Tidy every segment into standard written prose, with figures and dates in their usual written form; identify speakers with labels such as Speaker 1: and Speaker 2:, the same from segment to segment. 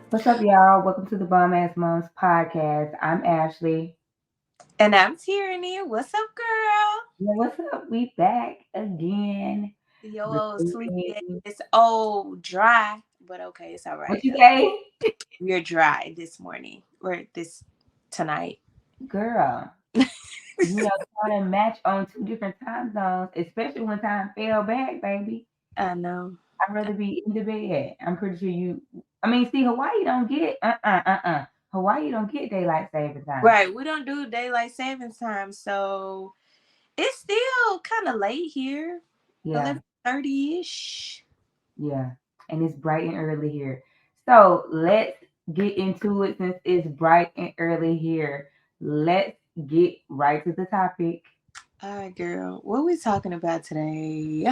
Speaker 1: What's up, y'all? Welcome to the Bum Ass Moms podcast. I'm Ashley.
Speaker 2: And I'm Tyranny. What's up, girl?
Speaker 1: Yeah, what's up? We back again.
Speaker 2: Yo, old sleepy
Speaker 1: Recording.
Speaker 2: ass. Oh, dry. But okay, it's all
Speaker 1: What
Speaker 2: right
Speaker 1: you
Speaker 2: though.
Speaker 1: say?
Speaker 2: We're dry this morning or this tonight.
Speaker 1: Girl, trying to match on two different time zones, especially when time fell back, baby.
Speaker 2: I know.
Speaker 1: I'd rather be in the bed. I'm pretty sure see, Hawaii don't get, Hawaii don't get daylight saving time.
Speaker 2: Right. We don't do daylight savings time, so it's still kind of late here.
Speaker 1: Yeah,
Speaker 2: 11:30 ish.
Speaker 1: yeah. And it's bright and early here. So let's get into it since it's bright and early here. Let's get right to the topic.
Speaker 2: All right, girl. What we talking about today?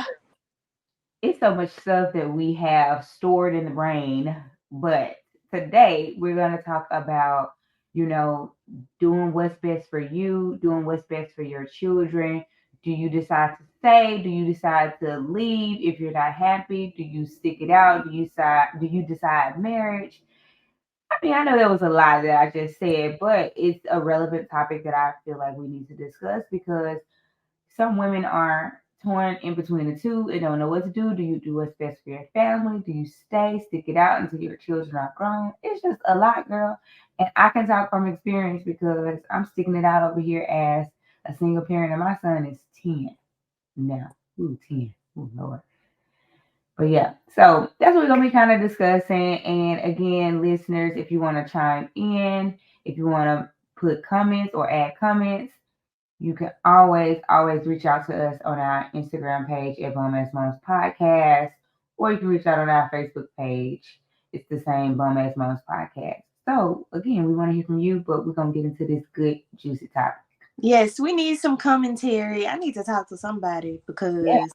Speaker 1: It's so much stuff that we have stored in the brain, but today we're going to talk about, you know, doing what's best for you, doing what's best for your children. Do you decide to stay? Do you decide to leave if you're not happy? Do you stick it out? Do you decide marriage? I mean, I know there was a lot that I just said, but it's a relevant topic that I feel like we need to discuss because some women are torn in between the two and don't know what to do. Do you do what's best for your family? Do you stay, stick it out until your children are grown? It's just a lot, girl. And I can talk from experience because I'm sticking it out over here as a single parent, and my son is 10 now. Ooh, 10. Ooh, Lord. But yeah, so that's what we're gonna be kind of discussing. And again, listeners, if you want to chime in, if you want to put comments or add comments, you can always reach out to us on our Instagram page at Bum Ass Moms Podcast, or you can reach out on our Facebook page. It's the same Bum Ass Moms Podcast. So again, we want to hear from you, but we're gonna get into this good juicy topic.
Speaker 2: Yes, we need some commentary. I need to talk to somebody
Speaker 1: Yeah,
Speaker 2: because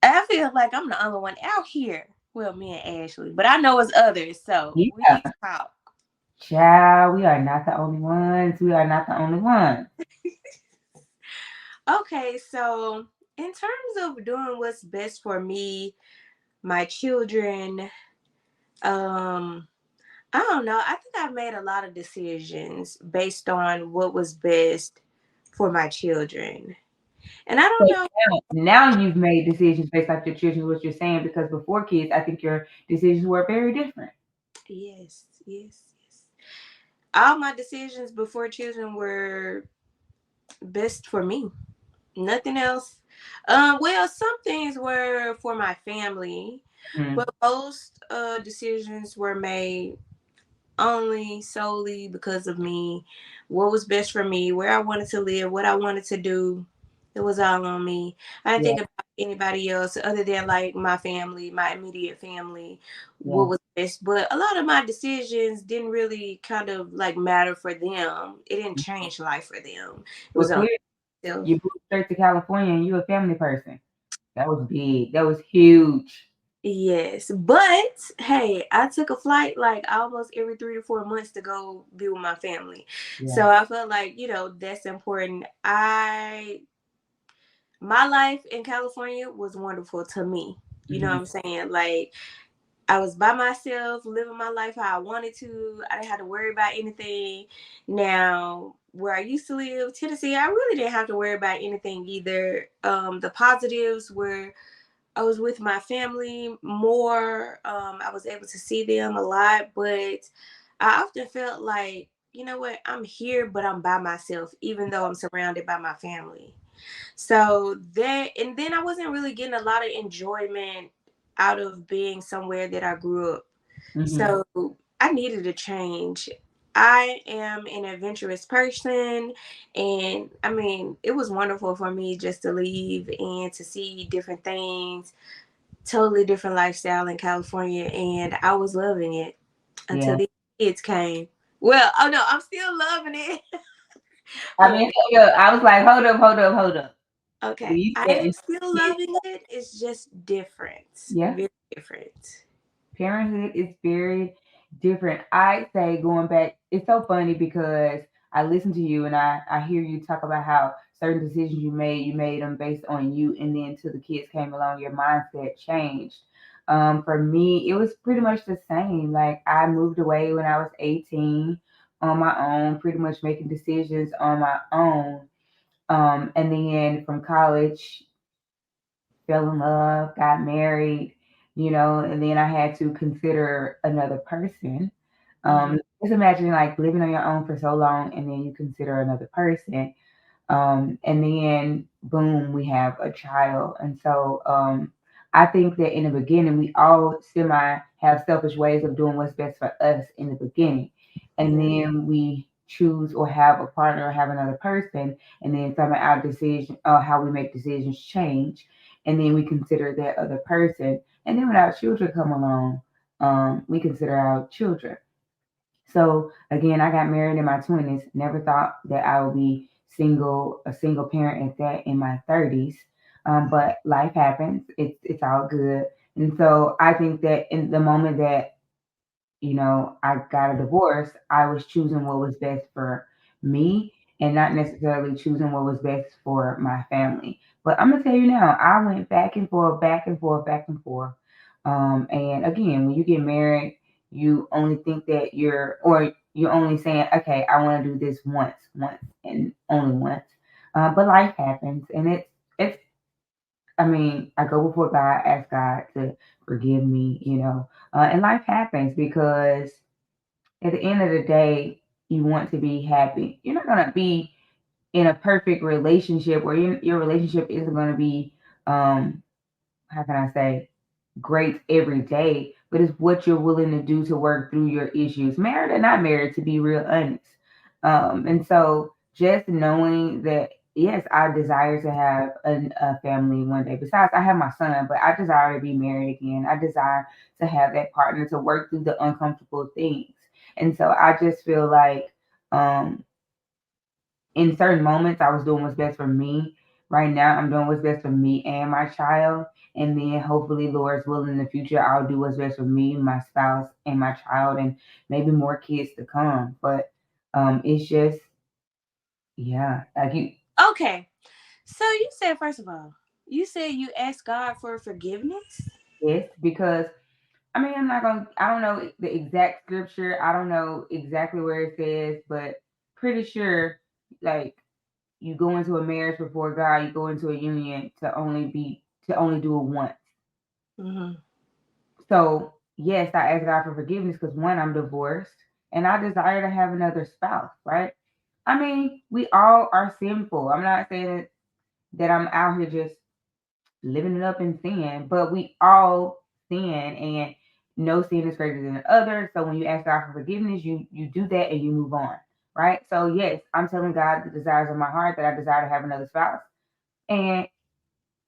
Speaker 2: I feel like I'm the only one out here. Well, me and Ashley, but I know it's others, so we
Speaker 1: yeah,
Speaker 2: need to talk.
Speaker 1: child, we are not the only ones. We are not the only ones.
Speaker 2: Okay, so in terms of doing what's best for me, my children, um, I don't know. I think I've made a lot of decisions based on what was best for my children. And I
Speaker 1: So
Speaker 2: don't know.
Speaker 1: now you've made decisions based off your children, what you're saying, because before kids, I think your decisions were very different.
Speaker 2: Yes, yes, yes. All my decisions before children were best for me. Nothing else. Well, some things were for my family,
Speaker 1: Mm,
Speaker 2: but most decisions were made only solely because of me. What was best for me, where I wanted to live, what I wanted to do. It was all on me. I didn't
Speaker 1: yeah,
Speaker 2: think about anybody else other than like my family, my immediate family,
Speaker 1: yeah.
Speaker 2: what was best. But a lot of my decisions didn't really kind of like matter for them. It didn't change life for them. It
Speaker 1: Well,
Speaker 2: was on
Speaker 1: clearly
Speaker 2: myself.
Speaker 1: you moved straight to California and you're a family person. That was big. That was huge.
Speaker 2: Yes, but hey, I took a flight like almost every 3 to 4 months to go be with my family.
Speaker 1: Yeah.
Speaker 2: So I felt like, that's important. My life in California was wonderful to me. You know what
Speaker 1: Hmm.
Speaker 2: I'm saying? Like, I was by myself, living my life how I wanted to. I didn't have to worry about anything. Now, where I used to live, Tennessee, I really didn't have to worry about anything either. The positives were I was with my family more. I was able to see them a lot, but I often felt like, you know what, I'm here, but I'm by myself, even though I'm surrounded by my family. So that, and then I wasn't really getting a lot of enjoyment out of being somewhere that I grew up.
Speaker 1: Hmm.
Speaker 2: So I needed a change. I am an adventurous person, and I mean, it was wonderful for me just to leave and to see different things, totally different lifestyle in California, and I was loving it until
Speaker 1: Yeah.
Speaker 2: the kids came. Well, oh no, I'm still loving it.
Speaker 1: I mean, so, yeah, I was like, hold up. When
Speaker 2: Okay,
Speaker 1: you
Speaker 2: I
Speaker 1: said
Speaker 2: am still loving it. It's just different,
Speaker 1: yeah,
Speaker 2: very different.
Speaker 1: parenthood is very different. I say going back, it's so funny because I listen to you and I hear you talk about how certain decisions you made them based on you, and then till the kids came along, your mindset changed. For me, it was pretty much the same. Like I moved away when I was 18 on my own, pretty much making decisions on my own. And then from college, fell in love, got married, and then I had to consider another person.
Speaker 2: Hmm.
Speaker 1: Just imagine like living on your own for so long and then you consider another person. And then boom, we have a child. And so I think that in the beginning, we all semi have selfish ways of doing what's best for us in the beginning. And
Speaker 2: Yeah.
Speaker 1: then we choose or have a partner or have another person. And then some of our decision or how we make decisions change. And then we consider that other person. And then when our children come along, we consider our children. So again, I got married in my 20s. Never thought that I would be a single parent at that in my 30s. But life happens. It's all good. And so I think that in the moment that I got a divorce, I was choosing what was best for me and not necessarily choosing what was best for my family. But I'm gonna tell you now, I went back and forth, back and forth, back and forth. And again, when you get married, you only think that you're only saying, okay, I want to do this once, and only once. But life happens, and it's. I mean, I go before God, ask God to forgive me, and life happens because at the end of the day, you want to be happy. You're not going to be in a perfect relationship where your relationship isn't going to be, how can I say, great every day, but it's what you're willing to do to work through your issues, married or not married, to be real honest. And so just knowing that, yes, I desire to have a family one day. Besides, I have my son, but I desire to be married again. I desire to have that partner to work through the uncomfortable things. And so I just feel like, um, in certain moments I was doing what's best for me. Right now I'm doing what's best for me and my child. And then hopefully, Lord's willing, in the future I'll do what's best for me, my spouse, and my child, and maybe more kids to come. But it's just, yeah, like you.
Speaker 2: Okay. So you said, first of all, you said you asked God for forgiveness.
Speaker 1: Yes, because I mean, I don't know the exact scripture. I don't know exactly where it says, but pretty sure, like, you go into a marriage before God, you go into a union to only do it once.
Speaker 2: Hmm.
Speaker 1: So yes, I ask God for forgiveness because one, I'm divorced and I desire to have another spouse, right? I mean, we all are sinful. I'm not saying that I'm out here just living it up in sin, but we all sin, and no sin is greater than the other. So when you ask God for forgiveness, you do that and you move on. Right. So yes, I'm telling God the desires of my heart that I desire to have another spouse. And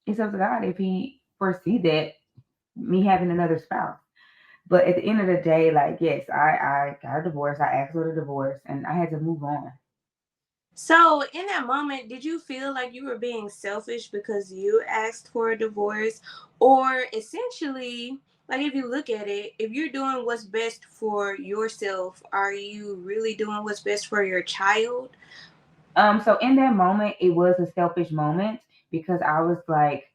Speaker 1: it's up to God if he foresee that me having another spouse. But at the end of the day, like, yes, I got a divorce. I asked for the divorce and I had to move on.
Speaker 2: So, in that moment, did you feel like you were being selfish because you asked for a divorce? Or essentially, like if you look at it, if you're doing what's best for yourself, are you really doing what's best for your child?
Speaker 1: So in that moment, it was a selfish moment because I was like,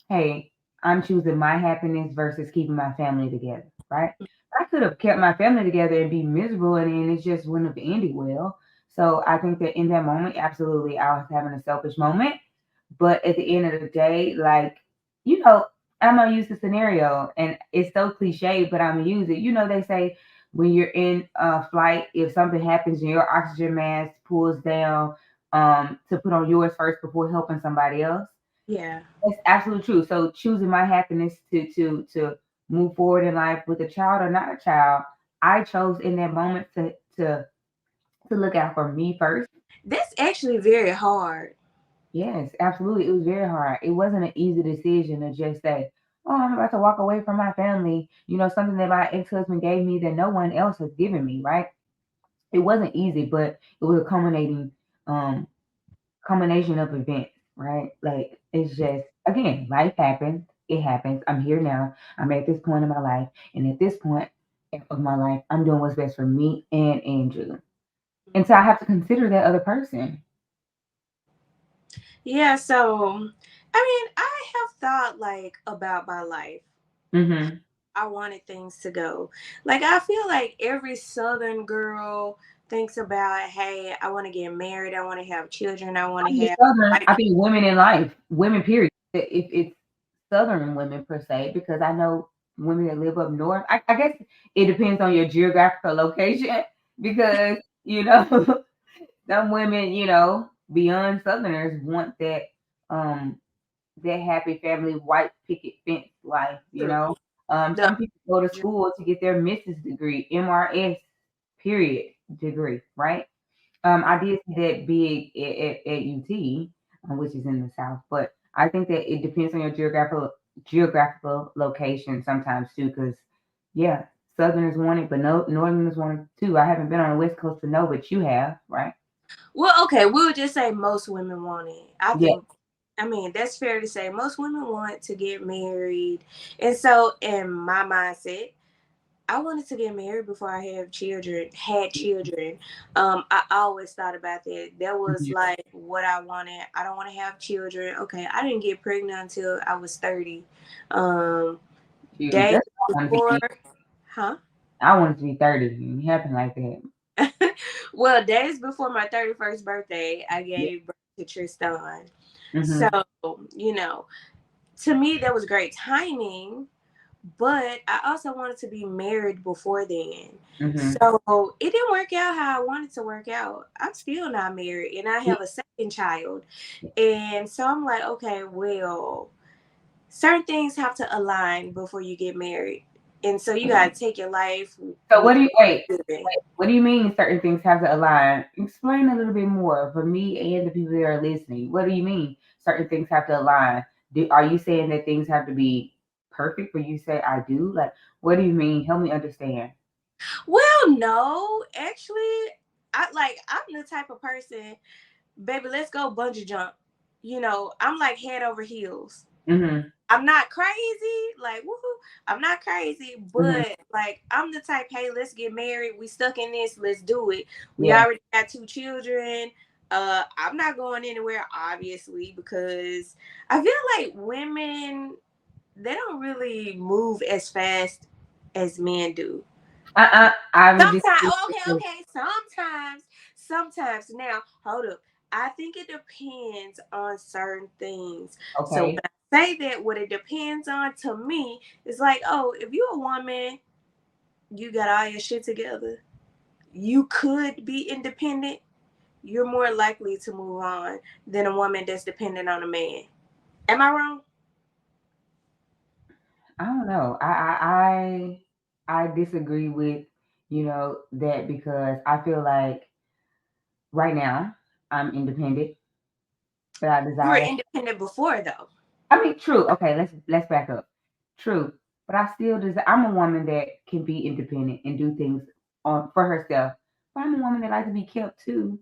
Speaker 1: hey, I'm choosing my happiness versus keeping my family together, right? I could have kept my family together and be miserable, and then it just wouldn't have ended well. So I think that in that moment, absolutely, I was having a selfish moment. But at the end of the day, like, you know, I'm gonna use the scenario, and it's so cliche, but I'm gonna use it. They say when you're in a flight, if something happens and your oxygen mask pulls down, to put on yours first before helping somebody else.
Speaker 2: Yeah.
Speaker 1: That's absolutely true. So choosing my happiness to move forward in life with a child or not a child, I chose in that moment to look out for me first.
Speaker 2: That's actually very hard.
Speaker 1: Yes, absolutely. It was very hard. It wasn't an easy decision to just say, "Oh, I'm about to walk away from my family." Something that my ex-husband gave me that no one else has given me. Right? It wasn't easy, but it was a um combination of events, right? Like it's just again, life happens. It happens. I'm here now. I'm at this point in my life, and at this point of my life, I'm doing what's best for me and Andrew. And so I have to consider that other person.
Speaker 2: Yeah, so I mean, I have thought like about my life.
Speaker 1: Mm-hmm.
Speaker 2: I wanted things to go. Like I feel like every Southern girl thinks about, hey, I want to get married, I want to have children, I want
Speaker 1: I
Speaker 2: to
Speaker 1: mean,
Speaker 2: have
Speaker 1: Southern,
Speaker 2: like,
Speaker 1: I think women in life, women, period. If it's Southern women per se, because I know women that live up north. I guess it depends on your geographical location, because some women, beyond Southerners want um that happy family white picket fence life.
Speaker 2: true. The
Speaker 1: Some people go to school to get their Mrs. degree, MRS period degree, right? I did see that big at UT, which is in the South, but I think that it depends on your geographical location sometimes too, because yeah, Southerners want it, but no Northerners want it too. I haven't been on the West Coast to know, but you have, right?
Speaker 2: well, okay, we'll just say most women want it. I
Speaker 1: Yeah.
Speaker 2: think, I mean, that's fair to say. Most women want to get married. And so, in my mindset, I wanted to get married before I had children. I always thought about that. That was
Speaker 1: Mhm.
Speaker 2: like what I wanted. I don't want to have children. Okay, I didn't get pregnant until I was 30. Um,
Speaker 1: Shoot,
Speaker 2: days
Speaker 1: that's what I want to
Speaker 2: before,
Speaker 1: be.
Speaker 2: huh?
Speaker 1: I wanted to be 30. And it happened like that.
Speaker 2: Well, days before my 31st birthday, I
Speaker 1: Yeah.
Speaker 2: gave birth to Tristan. So,
Speaker 1: Mhm.
Speaker 2: you know, to me, that was great timing, but I also wanted to be married before then.
Speaker 1: Mhm.
Speaker 2: So it didn't work out how I wanted to work out. I'm still not married and I
Speaker 1: Yeah.
Speaker 2: have a second child. And so I'm like, okay, well, certain things have to align before you get married. And so you got to take your life
Speaker 1: So
Speaker 2: with
Speaker 1: what do you wait?
Speaker 2: living.
Speaker 1: What do you mean certain things have to align? Explain a little bit more for me and the people that are listening. What do you mean certain things have to align? Are you saying that things have to be perfect for you to say I do? Like, what do you mean? Help me understand.
Speaker 2: Well, no, actually, I'm the type of person, baby, let's go bungee jump. I'm like head over heels.
Speaker 1: Mm-hmm.
Speaker 2: I'm not crazy, like woohoo. I'm not crazy,
Speaker 1: Mm-hmm.
Speaker 2: but like I'm the type, hey, let's get married. We stuck in this, let's do it. We
Speaker 1: Yeah.
Speaker 2: already got two children. I'm not going anywhere, obviously, because I feel like women, they don't really move as fast as men do.
Speaker 1: I would
Speaker 2: Sometimes,
Speaker 1: disagree
Speaker 2: oh,
Speaker 1: with
Speaker 2: okay,
Speaker 1: you.
Speaker 2: okay. Sometimes. Now, hold up. I think it depends on certain things. So when
Speaker 1: Okay.
Speaker 2: I say that, what it depends on to me is like, oh, if you're a woman, you got all your shit together. You could be independent. You're more likely to move on than a woman that's dependent on a man. Am I wrong?
Speaker 1: I don't know. I disagree with that because I feel like right now I'm independent, but I
Speaker 2: You were
Speaker 1: desire.
Speaker 2: independent before, though.
Speaker 1: I mean, true. Okay, let's back up. True, but I still desire. I'm a woman that can be independent and do things on for herself. But I'm a woman that likes to be kept too.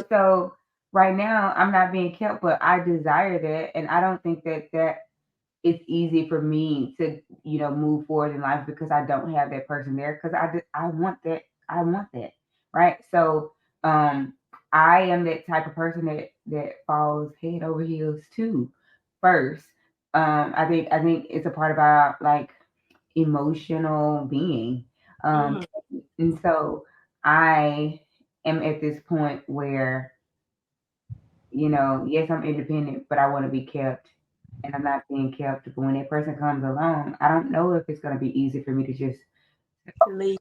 Speaker 1: So right now I'm not being kept, but I desire that, and I don't think that it's easy for me to move forward in life because I don't have that person there because I want that. I want that, right? So um I am that type of person that falls head over heels too first. I think it's a part of our like emotional being. um
Speaker 2: Mm.
Speaker 1: and so I am at this point where yes, I'm independent, but I want to be kept, and I'm not being kept. But when that person comes along, I don't know if it's going to be easy for me to just,
Speaker 2: Leave.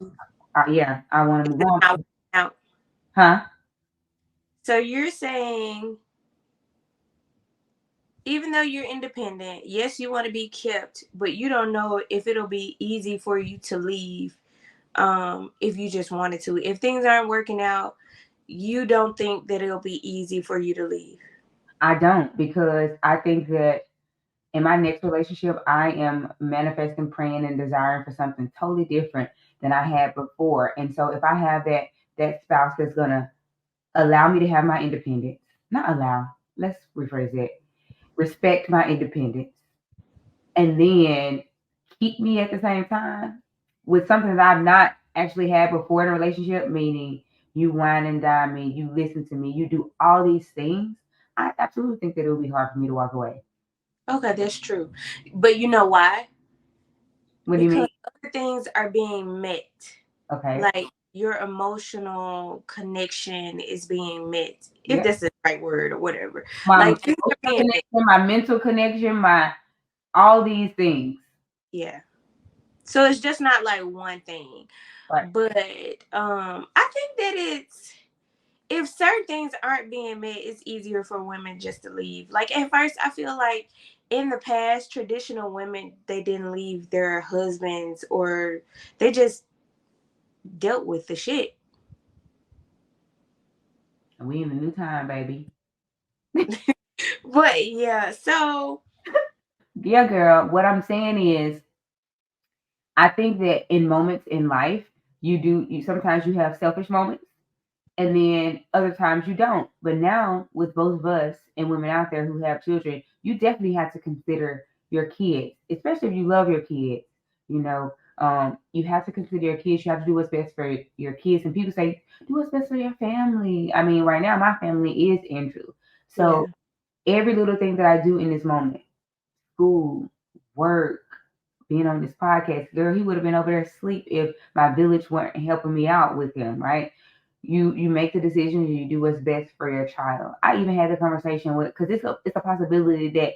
Speaker 1: yeah, I want to move
Speaker 2: It's
Speaker 1: on.
Speaker 2: not working out.
Speaker 1: Huh?
Speaker 2: So you're saying even though you're independent, yes, you want to be kept, but you don't know if it'll be easy for you to leave if you just wanted to. If things aren't working out, you don't think that it'll be easy for you to leave.
Speaker 1: I don't because I think that in my next relationship, I am manifesting, praying, and desiring for something totally different than I had before. And so if I have that spouse that's gonna allow me to have my independence, not allow, let's rephrase it, respect my independence, and then keep me at the same time with something that I've not actually had before in a relationship, meaning you wine and dine me, you listen to me, you do all these things, I absolutely think that it would be hard for me to walk away.
Speaker 2: Okay, that's true. But you know why?
Speaker 1: What do you mean?
Speaker 2: because other things are being met.
Speaker 1: Okay.
Speaker 2: Like your emotional connection is being met, if
Speaker 1: Yep.
Speaker 2: that's the right word or whatever.
Speaker 1: My
Speaker 2: Like things are
Speaker 1: emotional
Speaker 2: being met.
Speaker 1: connection, my mental connection, my all these things.
Speaker 2: Yeah. So it's just not like one thing.
Speaker 1: Right.
Speaker 2: But I think that it's, if certain things aren't being met, it's easier for women just to leave. Like at first, I feel like in the past, traditional women, they didn't leave their husbands, or they just dealt with the shit.
Speaker 1: And we in a new time, baby.
Speaker 2: But yeah, so
Speaker 1: Yeah, girl. What I'm saying is, I think that in moments in life, you sometimes you have selfish moments, and then other times you don't. But now, with both of us and women out there who have children, you definitely have to consider your kids, especially if you love your kids. You know, you have to consider your kids. You have to do what's best for your kids. And people say, do what's best for your family. I mean, right now, my family is Andrew.
Speaker 2: yeah,
Speaker 1: So every little thing that I do in this moment, school, work, being on this podcast, girl, he would have been over there asleep if my village weren't helping me out with him, right? You make the decision, you do what's best for your child. I even had the conversation with, because it's a possibility that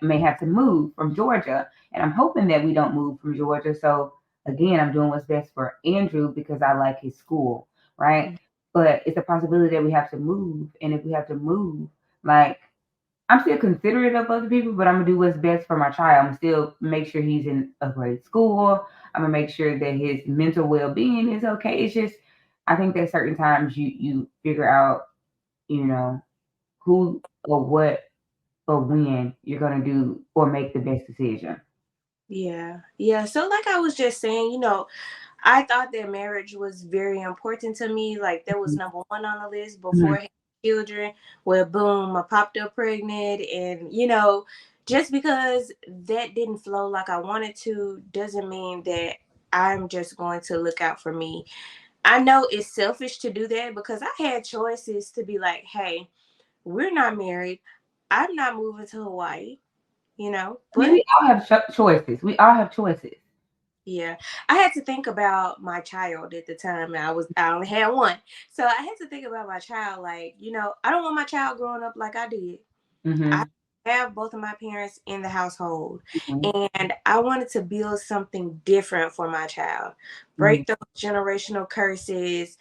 Speaker 1: may have to move from Georgia, and I'm hoping that we don't move from Georgia. So again, I'm doing what's best for Andrew because I like his school, right? But it's a possibility that we have to move, and if we have to move, like, I'm still considerate of other people, but I'm gonna do what's best for my child. I'm gonna still make sure he's in a great school. I'm gonna make sure that his mental well being is okay. It's just I think that certain times you figure out, you know, who or what or when you're gonna do or make the best decision.
Speaker 2: yeah, yeah. So like I was just saying, I thought that marriage was very important to me. Like that was number one on the list
Speaker 1: Mhm.
Speaker 2: before having children. Well, boom, I popped up pregnant, and just because that didn't flow like I wanted to, doesn't mean that I'm just going to look out for me. I know it's selfish to do that because I had choices to be like, hey, we're not married. I'm not moving to Hawaii.
Speaker 1: I mean, we
Speaker 2: But
Speaker 1: all have choices. We all have choices.
Speaker 2: yeah, I had to think about my child at the time. I only had one, so I had to think about my child. Like, I don't want my child growing up like I did. I
Speaker 1: Hmm.
Speaker 2: have both of my parents in the household,
Speaker 1: Hmm.
Speaker 2: and I wanted to build something different for my child,
Speaker 1: Hmm.
Speaker 2: break those generational curses.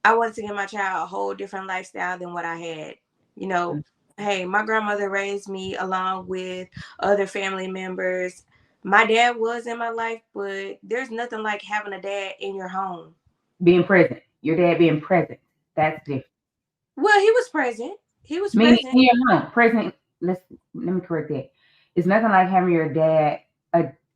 Speaker 2: I wanted to give my child a whole different lifestyle than what I had. You know, hey, my grandmother raised me along with other family members. My dad was in my life, but there's nothing like having a dad in your home.
Speaker 1: Being present. Your dad being present. That's different.
Speaker 2: Well, he was present. He was
Speaker 1: Meaning
Speaker 2: present.
Speaker 1: in your home, present. Let me correct that. It's nothing like having your dad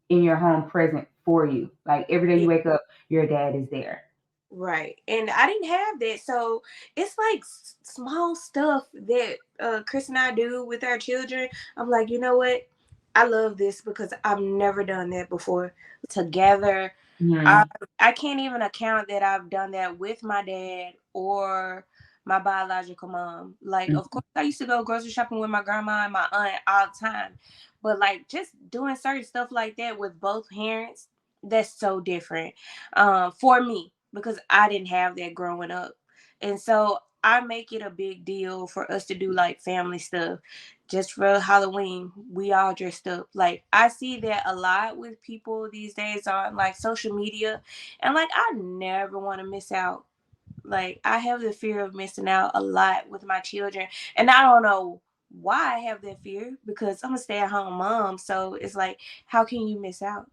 Speaker 1: in your home present for you. Like every day
Speaker 2: Yeah,
Speaker 1: you wake up, your dad is there.
Speaker 2: right. And I didn't have that. So it's like small stuff that Chris and I do with our children. I'm like, you know what? I love this because I've never done that before. Together, I
Speaker 1: Hmm.
Speaker 2: I can't even account that I've done that with my dad or my biological mom. Like, of course, I used to go grocery shopping with my grandma and my aunt all the time, but like just doing certain stuff like that with both parents, that's so different for me because I didn't have that growing up, and so I make it a big deal for us to do like family stuff. Just for Halloween, we all dressed up. Like I see that a lot with people these days on like social media, and like I never want to miss out. Like I have the fear of missing out a lot with my children, and I don't know why I have that fear because I'm a stay-at-home mom. So it's like, how can you miss out?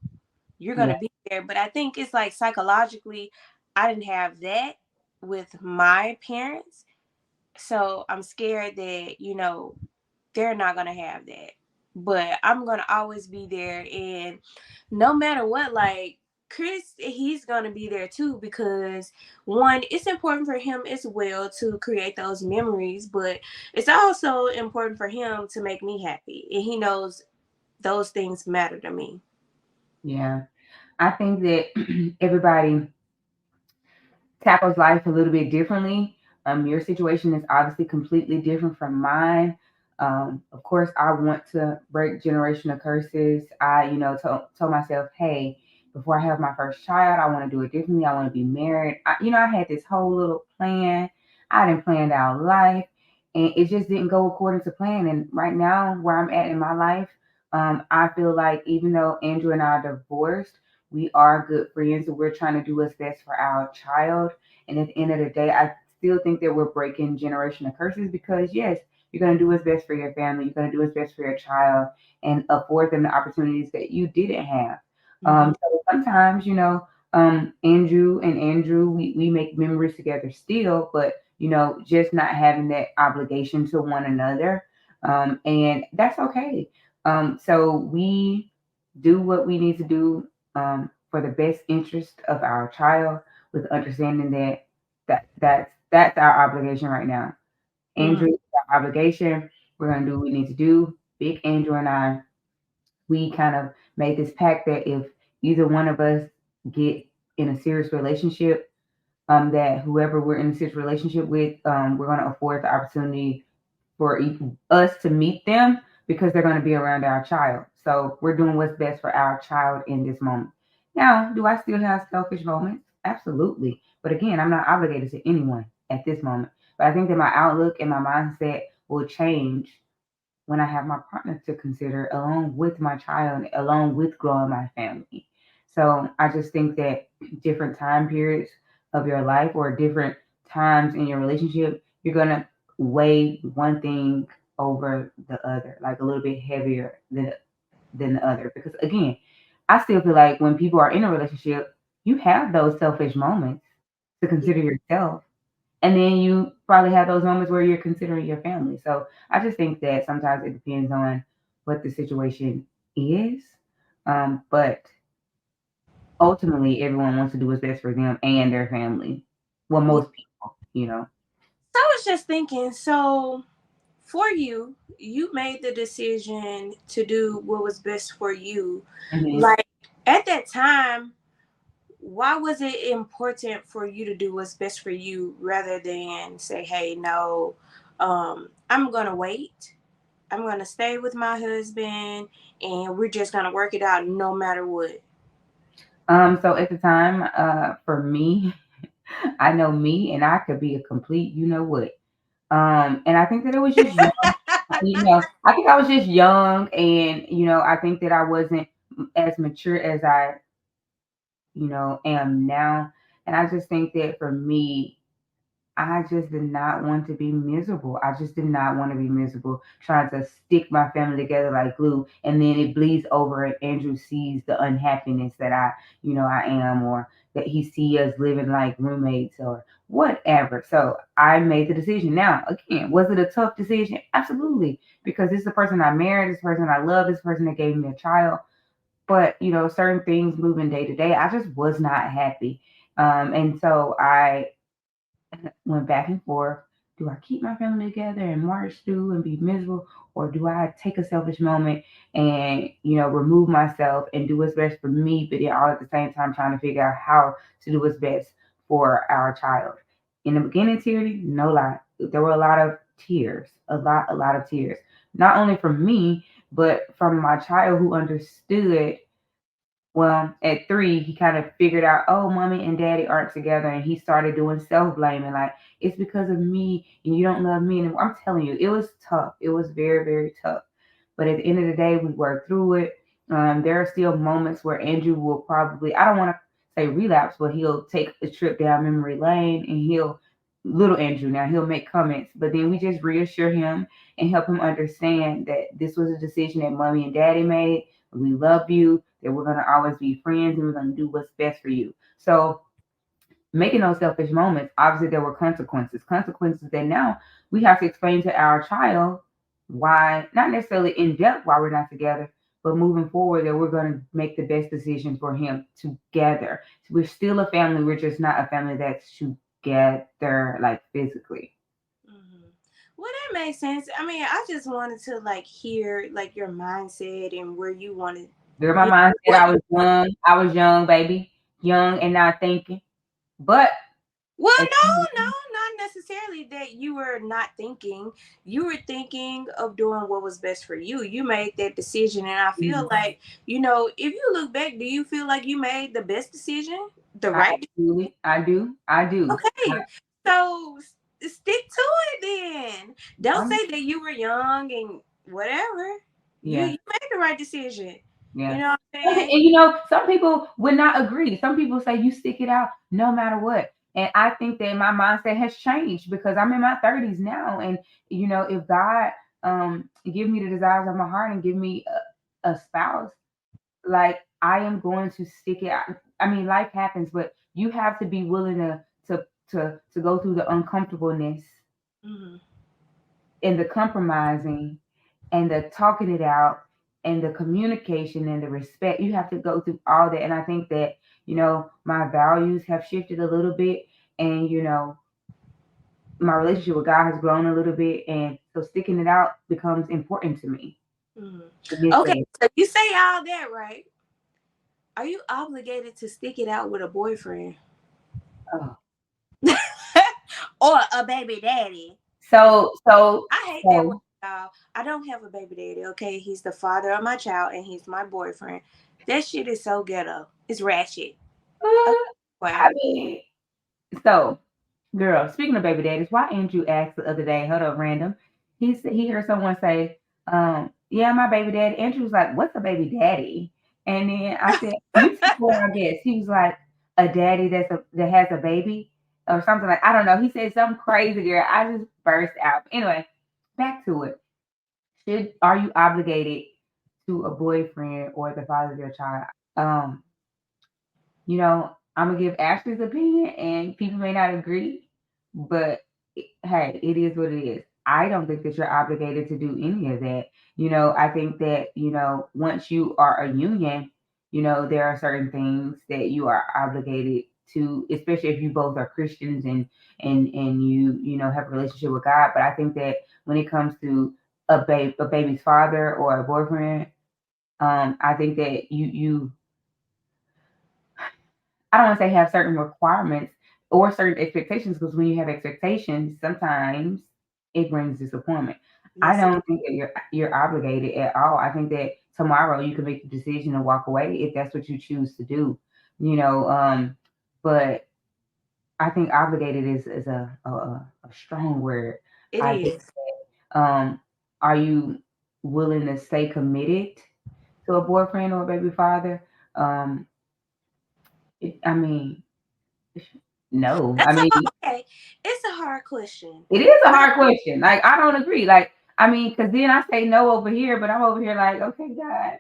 Speaker 2: You're
Speaker 1: Yeah,
Speaker 2: gonna be there, but I think it's like psychologically, I didn't have that with my parents, so I'm scared that they're not gonna have that. But I'm gonna always be there, and no matter what, like Chris, he's gonna be there too because one, it's important for him as well to create those memories, but it's also important for him to make me happy, and he knows those things matter to me.
Speaker 1: yeah. I think that everybody tackles life a little bit differently. Your situation is obviously completely different from mine. Of course, I want to break generational curses. I, told myself, hey, before I have my first child, I want to do it differently. I want to be married. I had this whole little plan. I didn't plan out life, and it just didn't go according to plan. And right now, where I'm at in my life, I feel like even though Andrew and I are divorced, we are good friends, and we're trying to do what's best for our child. And at the end of the day, I still think that we're breaking generational curses because yes, you're going to do what's best for your family. You're going to do what's best for your child and afford them the opportunities that you didn't have.
Speaker 2: Mm-hmm.
Speaker 1: So sometimes, Andrew, we make memories together still, but just not having that obligation to one another. And that's okay. So we do what we need to do for the best interest of our child, with understanding that's our obligation right now.
Speaker 2: Mm-hmm.
Speaker 1: Andrew, our obligation. We're gonna do what we need to do. Big Andrew and I, we kind of made this pact that if either one of us get in a serious relationship, that whoever we're in a serious relationship with, we're going to afford the opportunity for us to meet them because they're going to be around our child. So we're doing what's best for our child in this moment. Now, do I still have selfish moments? Absolutely. But again, I'm not obligated to anyone at this moment. But I think that my outlook and my mindset will change when I have my partner to consider, along with my child, along with growing my family. So I just think that different time periods of your life or different times in your relationship, you're gonna weigh one thing over the other, like a little bit heavier than the other. Because again, I still feel like when people are in a relationship, you have those selfish moments to
Speaker 2: Yeah.
Speaker 1: consider yourself, and then you probably have those moments where you're considering your family. So I just think that sometimes it depends on what the situation is. But ultimately, everyone wants to do what's best for them and their family. Well,
Speaker 2: Yeah.
Speaker 1: most people.
Speaker 2: So I was just thinking, so for you, you made the decision to do what was best for you.
Speaker 1: Hmm.
Speaker 2: Like at that time, why was it important for you to do what's best for you rather than say, hey, no, I'm going to wait. I'm going to stay with my husband and we're just going to work it out no matter what.
Speaker 1: So at the time, for me, I know me, and I could be a complete, you know what. And I think that it was just young. I think I was just young, and I think that I wasn't as mature as I am now. And I just think that for me, I just did not want to be miserable. I just did not want to be miserable trying to stick my family together like glue. And then it bleeds over and Andrew sees the unhappiness that I am, or that he sees us living like roommates or whatever. So I made the decision. Now, again, was it a tough decision? Absolutely. Because this is the person I married, this person I love, this person that gave me a child. But certain things moving day to day, I just was not happy. And so I went back and forth. Do I keep my family together and march through and be miserable, or do I take a selfish moment and remove myself and do what's best for me, but then all at the same time trying to figure out how to do what's best for our child? In the beginning, Tierney, no lie, there were a lot of tears, a lot of tears, not only from me, but from my child who understood. Well, at 3, he kind of figured out, oh, mommy and daddy aren't together, and he started doing self blaming, like it's because of me, and you don't love me anymore. I'm telling you, it was tough. It was very, very tough. But at the end of the day, we worked through it. There are still moments where Andrew will probably, I don't want to say relapse, but he'll take a trip down memory lane, and little Andrew now, he'll make comments, but then we just reassure him and help him understand that this was a decision that mommy and daddy made. We love you, that we're going to always be friends, and we're going to do what's best for you. So, making those selfish moments, obviously, there were consequences. Consequences that now we have to explain to our child why, not necessarily in depth why we're not together, but moving forward, that we're going to make the best decision for him together. So we're still a family, we're just not a family that's together, like physically.
Speaker 2: Hmm. Well, that makes sense. I mean, I just wanted to like hear like your mindset and where you wanted,
Speaker 1: Girl, my
Speaker 2: you know,
Speaker 1: mind said
Speaker 2: what
Speaker 1: I
Speaker 2: you
Speaker 1: was
Speaker 2: want.
Speaker 1: young. I was young, baby. Young and not thinking. But
Speaker 2: Well,
Speaker 1: at
Speaker 2: no, no, not necessarily that you were not thinking. You were thinking of doing what was best for you. You made that decision, and I feel
Speaker 1: Mhm.
Speaker 2: like, if you look back, do you feel like you made the best decision, the
Speaker 1: I
Speaker 2: right
Speaker 1: absolutely, I do, I do.
Speaker 2: Okay, so stick to it then. Don't
Speaker 1: I'm,
Speaker 2: say that you were young and whatever. You
Speaker 1: yeah,
Speaker 2: made the right decision. You
Speaker 1: yeah.
Speaker 2: know what I'm
Speaker 1: And
Speaker 2: saying?
Speaker 1: some people would not agree. Some people say you stick it out no matter what. And I think that my mindset has changed because I'm in my 30s now. And, if God give me the desires of my heart and give me a spouse, like I am going to stick it out. I mean, life happens, but you have to be willing to go through the uncomfortableness
Speaker 2: Hmm.
Speaker 1: and the compromising and the talking it out and the communication and the respect. You have to go through all that. And I think that, my values have shifted a little bit, and my relationship with God has grown a little bit, and so sticking it out becomes important to me.
Speaker 2: Hmm.
Speaker 1: It gets
Speaker 2: Okay,
Speaker 1: said.
Speaker 2: so you say all that, right? Are you obligated to stick it out with a boyfriend
Speaker 1: Oh.
Speaker 2: or a baby daddy?
Speaker 1: So so
Speaker 2: I hate that word,
Speaker 1: so
Speaker 2: y'all. I don't have a baby daddy. Okay, he's the father of my child, and he's my boyfriend. That shit is so ghetto. It's ratchet. Okay,
Speaker 1: I
Speaker 2: why?
Speaker 1: mean, so girl, speaking of baby daddies, why Andrew asked the other day, hold up, random. He said he heard someone say, yeah, my baby daddy. Andrew was like, what's a baby daddy? And then I said, you before I guess. He was like, a daddy that has a baby or something like I don't know. He said something crazy, girl. I just burst out. Anyway, back to it. Are you obligated to a boyfriend or the father of your child? Um, I'm gonna give Ashley's opinion, and people may not agree, but hey, it is what it is. I don't think that you're obligated to do any of that. I think that once you are a union, there are certain things that you are obligated to, especially if you both are Christians and you have a relationship with God. But I think that when it comes to a baby's father or a boyfriend, I think that you I don't want to say have certain requirements or certain expectations because when you have expectations, sometimes it brings disappointment. I
Speaker 2: Yes, it.
Speaker 1: don't think that you're obligated at all. I think that tomorrow you can make the decision to walk away if that's what you choose to do. You know, but I think obligated is a strong word.
Speaker 2: It
Speaker 1: I think
Speaker 2: is.
Speaker 1: um are you willing to stay committed to a boyfriend or a baby father? Um I mean, no. I
Speaker 2: That's a
Speaker 1: mean,
Speaker 2: okay. It's a hard question.
Speaker 1: it is a
Speaker 2: Now,
Speaker 1: hard question. Like, I don't agree. Like, I mean, because then I say no over here, but I'm over here like, okay, God.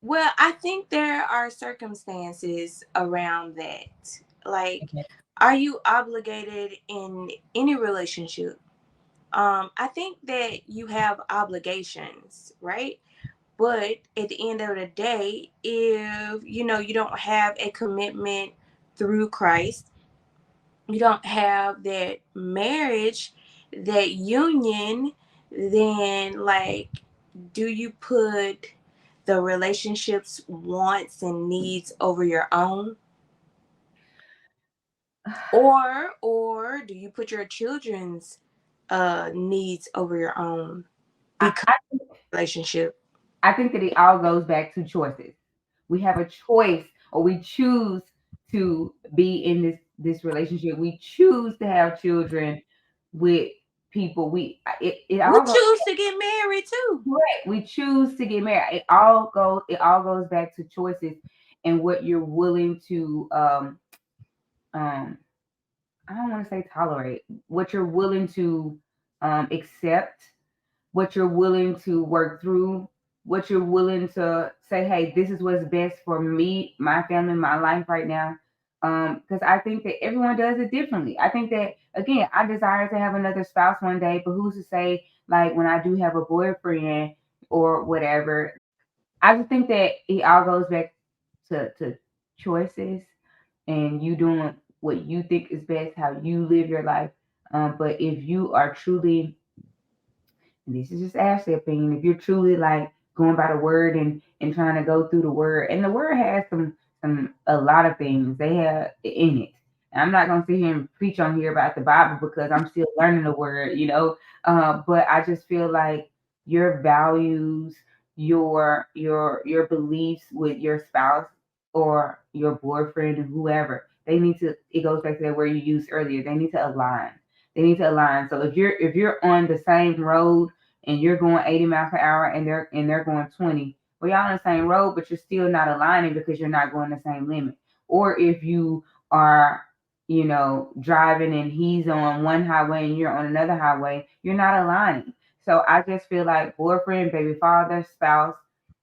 Speaker 2: well, I think there are circumstances around that. Like,
Speaker 1: Okay.
Speaker 2: are you obligated in any relationship? I think that you have obligations, right? But at the end of the day, if you don't have a commitment through Christ, you don't have that marriage, that union, then like, do you put the relationship's wants and needs over your own? Or do you put your children's needs over your own
Speaker 1: I,
Speaker 2: because
Speaker 1: I
Speaker 2: of relationship?
Speaker 1: I think that it all goes back to choices. We have a choice, or we choose to be in this relationship. We choose to have children with people. It
Speaker 2: We
Speaker 1: all goes
Speaker 2: choose to get married too.
Speaker 1: correct. We choose to get married. It all goes back to choices and what you're willing to um I don't want to say tolerate, what you're willing to accept, what you're willing to work through, what you're willing to say, hey, this is what's best for me, my family, my life right now. Because I think that everyone does it differently. I think that again, I desire to have another spouse one day, but who's to say, like when I do have a boyfriend or whatever, I just think that it all goes back to choices and you doing what you think is best, how you live your life. But if you are truly, and this is just Ashley's opinion, if you're truly like going by the word and trying to go through the word, and the word has some a lot of things they have in it. And I'm not gonna sit here and preach on here about the Bible because I'm still learning the word, you know. But I just feel like your values, your beliefs with your spouse or your boyfriend or whoever, they need to. It goes back to that word you used earlier. They need to align. They need to align. So if you're on the same road and you're going 80 miles per hour and they're going 20, well, y'all on the same road, but you're still not aligning because you're not going the same limit. Or if you are, driving and he's on one highway and you're on another highway, you're not aligning. So I just feel like boyfriend, baby father, spouse,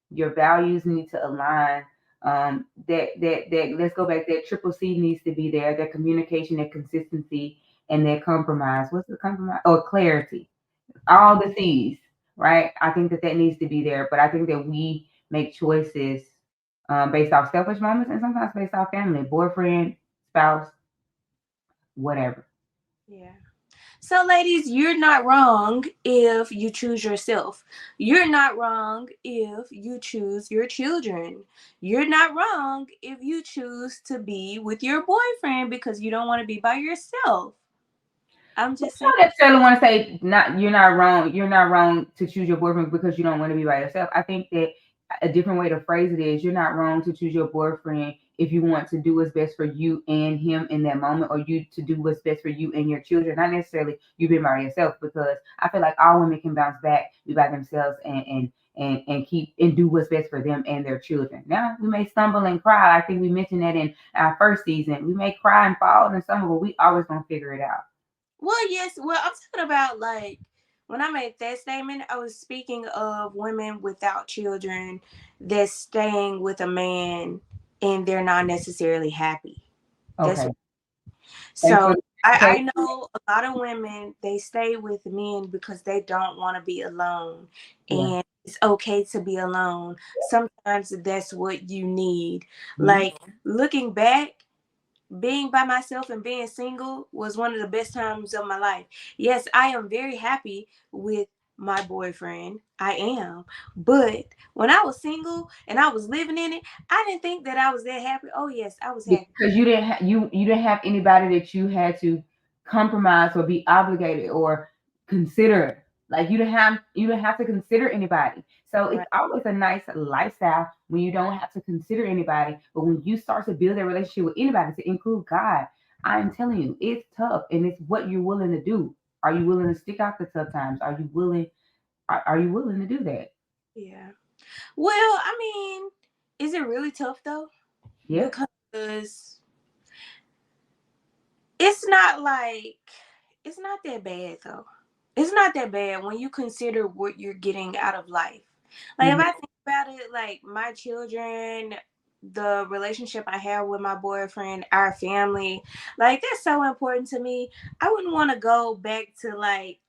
Speaker 1: your values need to align. That let's go back. That triple C needs to be there. That communication, that consistency, and that compromise. What's the compromise? Or clarity. All the C's, right? I think that needs to be there. But I think that we make choices based off selfish moments and sometimes based off family, boyfriend, spouse, whatever.
Speaker 2: Yeah. So, ladies, you're not wrong if you choose yourself. You're not wrong if you choose your children. You're not wrong if you choose to be with your boyfriend because you don't want to be by yourself. I'm
Speaker 1: But
Speaker 2: just
Speaker 1: I
Speaker 2: saying.
Speaker 1: don't necessarily want to say not you're not wrong. You're not wrong to choose your boyfriend because you don't want to be by yourself. I think that a different way to phrase it is you're not wrong to choose your boyfriend if you want to do what's best for you and him in that moment, or you to do what's best for you and your children. Not necessarily you being by yourself, because I feel like all women can bounce back, be by themselves, and keep and do what's best for them and their children. Now we may stumble and cry. I think we mentioned that in our first season. We may cry and fall and stumble, but we always gonna figure it out.
Speaker 2: Well, yes. Well, I'm talking about like when I made that statement, I was speaking of women without children that's staying with a man and they're not necessarily happy. That's
Speaker 1: Okay. Thanks for
Speaker 2: so
Speaker 1: the
Speaker 2: I
Speaker 1: clarification.
Speaker 2: know a lot of women they stay with men because they don't want to be alone,
Speaker 1: Yeah.
Speaker 2: and it's okay to be alone. Sometimes that's what you need.
Speaker 1: Mhm.
Speaker 2: Like looking back, being by myself and being single was one of the best times of my life. Yes, I am very happy with my boyfriend. I am. But when I was single and I was living in it, I didn't think that I was that happy. Oh yes, I was happy.
Speaker 1: Because you didn't have anybody that you had to compromise or be obligated or consider. Like you didn't have to consider anybody. So it's
Speaker 2: Right.
Speaker 1: always a nice lifestyle when you don't have to consider anybody. But when you start to build a relationship with anybody, to include God, I'm telling you, it's tough, and it's what you're willing to do. Are you willing to stick out the tough times? Are you willing to do that?
Speaker 2: Yeah. Well, I mean, is it really tough though?
Speaker 1: Yeah.
Speaker 2: Because it's not like it's not that bad though. It's not that bad when you consider what you're getting out of life. Like if
Speaker 1: Mhm.
Speaker 2: I think about it, like my children, the relationship I have with my boyfriend, our family, like that's so important to me. I wouldn't want to go back to like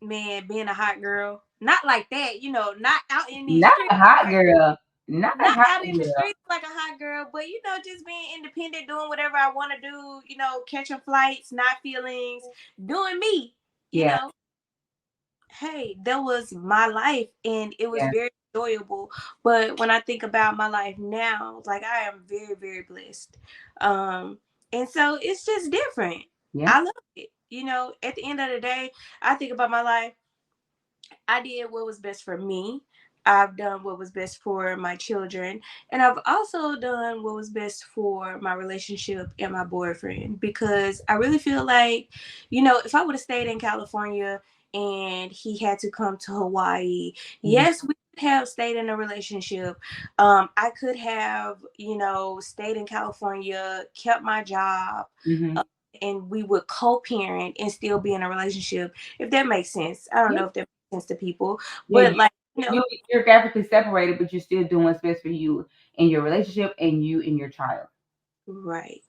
Speaker 2: man being a hot girl. Not like that, not out in these
Speaker 1: Not
Speaker 2: streets
Speaker 1: a hot girl. Not a
Speaker 2: not
Speaker 1: hot
Speaker 2: out in the
Speaker 1: girl.
Speaker 2: streets like a hot girl, but just being independent, doing whatever I want to do, catching flights, not feelings, doing me, you
Speaker 1: Yeah.
Speaker 2: know. Hey, that was my life and it was
Speaker 1: Yeah.
Speaker 2: very enjoyable. But when I think about my life now, like I am very, very blessed. Um, and so it's just different.
Speaker 1: Yeah.
Speaker 2: I love it. At the end of the day, I think about my life. I did what was best for me. I've done what was best for my children. And I've also done what was best for my relationship and my boyfriend because I really feel like, if I would have stayed in California and he had to come to Hawaii,
Speaker 1: Mhm.
Speaker 2: yes, we could have stayed in a relationship. I could have, stayed in California, kept my job,
Speaker 1: Mhm.
Speaker 2: uh, and we would co-parent and still be in a relationship, if that makes sense. I don't
Speaker 1: Yeah.
Speaker 2: know if that makes sense to people,
Speaker 1: Yeah.
Speaker 2: but like,
Speaker 1: You're geographically separated, but you're still doing what's best for you in your relationship and you and your child.
Speaker 2: right.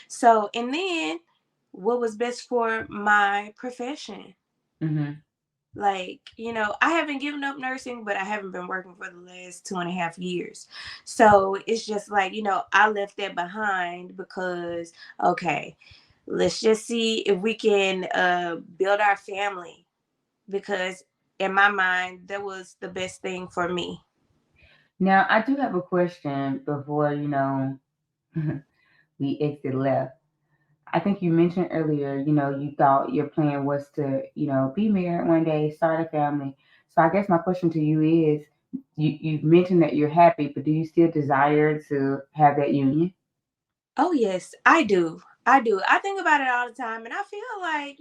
Speaker 2: So, and then what was best for my profession?
Speaker 1: Mhm.
Speaker 2: Like, I haven't given up nursing, but I haven't been working for the last 2.5 years. So it's just like, I left that behind because, okay, let's just see if we can build our family because in my mind, that was the best thing for me.
Speaker 1: Now, I do have a question before we exit left. I think you mentioned earlier, you thought your plan was to, be married one day, start a family. So I guess my question to you is, you mentioned that you're happy, but do you still desire to have that union?
Speaker 2: Oh yes, I do. I do. I think about it all the time, and I feel like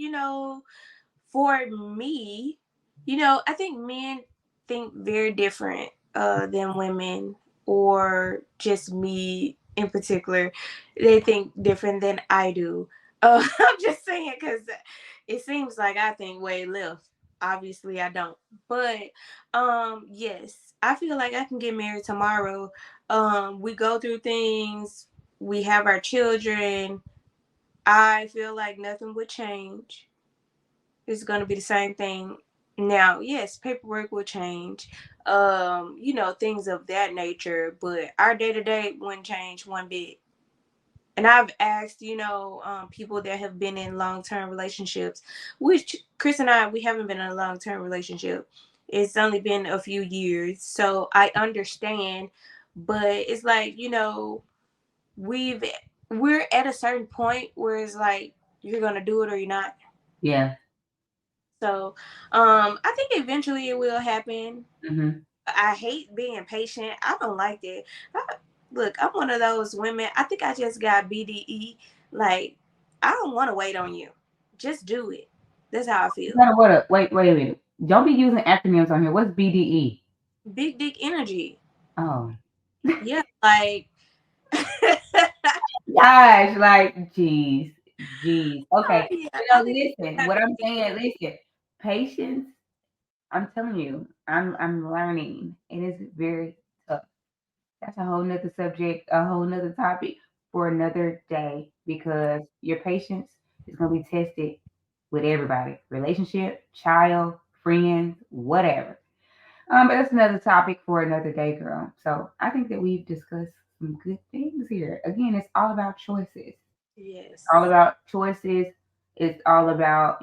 Speaker 2: for me, I think men think very different than women, or just me in particular. They think different than I do. I'm just saying because it seems like I think way left. Obviously, I don't. But yes, I feel like I can get married tomorrow. We go through things. We have our children. I feel like nothing would change. It's going to be the same thing. Now, yes, paperwork will change, things of that nature, but our day to day wouldn't change one bit. And I've asked, people that have been in long term relationships, which Chris and I, we haven't been in a long term relationship. It's only been a few years. So I understand, but it's like, we've, we're at a certain point where it's like, you're going to do it or you're not.
Speaker 1: Yeah.
Speaker 2: So, I think eventually it will happen.
Speaker 1: Hmm.
Speaker 2: I hate being patient. I don't like that. Look, I'm one of those women. I think I just got BDE. Like, I don't want to wait on you. Just do it. That's how I feel.
Speaker 1: Wait a minute. Don't be using acronyms on here. What's BDE?
Speaker 2: Big dick energy.
Speaker 1: Oh,
Speaker 2: Yeah, like,
Speaker 1: gosh, like, geez. Okay.
Speaker 2: yeah, I think people
Speaker 1: Listen,
Speaker 2: have
Speaker 1: what
Speaker 2: to
Speaker 1: I'm
Speaker 2: get
Speaker 1: saying, listen, patience, I'm telling you, I'm learning. It is very tough. That's a whole nother subject, a whole nother topic for another day because your patience is going to be tested with everybody, relationship, child, friends, whatever. But that's another topic for another day, girl. So I think that we've discussed some good things here. Again, it's all about choices. All
Speaker 2: yes,
Speaker 1: about choices. It's all about,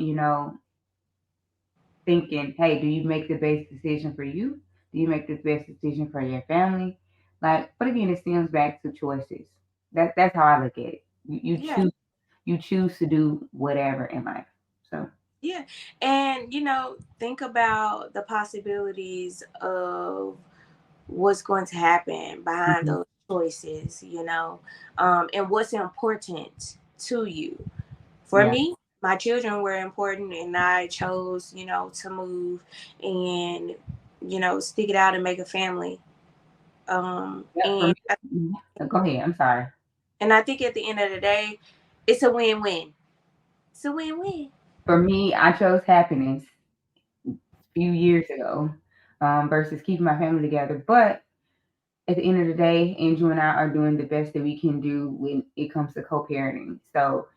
Speaker 1: thinking, hey, do you make the best decision for you? Do you make the best decision for your family? Like, but again, it stems back to choices. That's how I look at it.
Speaker 2: yeah,
Speaker 1: You choose to do whatever in life. So
Speaker 2: yeah. And think about the possibilities of what's going to happen behind
Speaker 1: mhm.
Speaker 2: those choices, and what's important to you. For
Speaker 1: Yeah,
Speaker 2: me, my children were important, and I chose, to move and, stick it out and make a family.
Speaker 1: yeah. For me, mhm. Go ahead. I'm sorry.
Speaker 2: And I think at the end of the day, it's a win-win. It's a win-win.
Speaker 1: For me, I chose happiness a few years ago versus keeping my family together. But at the end of the day, Andrew and I are doing the best that we can do when it comes to co-parenting. So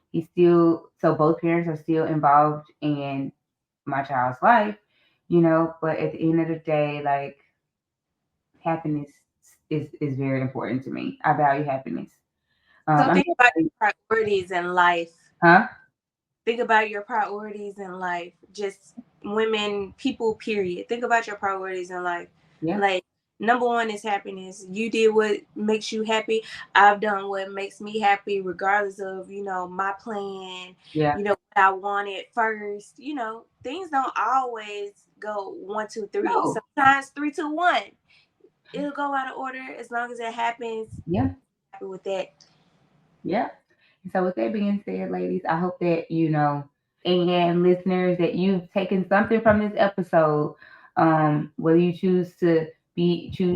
Speaker 1: so both parents are still involved in my child's life, but at the end of the day, like happiness is very important to me. I value happiness.
Speaker 2: So
Speaker 1: I'm
Speaker 2: think about
Speaker 1: definitely,
Speaker 2: your priorities in life.
Speaker 1: huh?
Speaker 2: Think about your priorities in life. Just women, people, period. Think about your priorities in life.
Speaker 1: Yeah,
Speaker 2: Like, number one is happiness. You did what makes you happy. I've done what makes me happy, regardless of, my plan,
Speaker 1: yeah.
Speaker 2: what I wanted first. Things don't always go one, two, three.
Speaker 1: No,
Speaker 2: Sometimes three, two, one. It'll go out of order as long as it happens.
Speaker 1: yeah,
Speaker 2: Happy with that.
Speaker 1: yeah. And so with that being said, ladies, I hope that and listeners that you've taken something from this episode. Whether you choose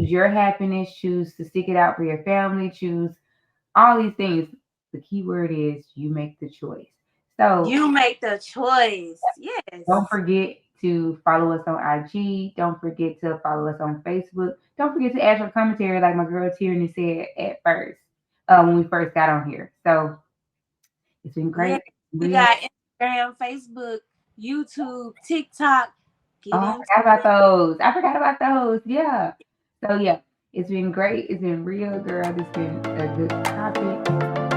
Speaker 1: your happiness, choose to stick it out for your family, choose all these things. The key word is you make the choice. So
Speaker 2: You make the choice.
Speaker 1: don't
Speaker 2: Yes.
Speaker 1: forget to follow us on IG. Don't forget to follow us on Facebook. Don't forget to add your commentary, like my girl Tierney said at first, when we first got on here. So it's been
Speaker 2: Yeah,
Speaker 1: great,
Speaker 2: we
Speaker 1: real.
Speaker 2: got Instagram, Facebook, YouTube, TikTok.
Speaker 1: Oh,
Speaker 2: Get
Speaker 1: I
Speaker 2: into
Speaker 1: forgot about
Speaker 2: it.
Speaker 1: those. I forgot about those. Yeah. So yeah, it's been great. It's been real, girl. It's been a good topic.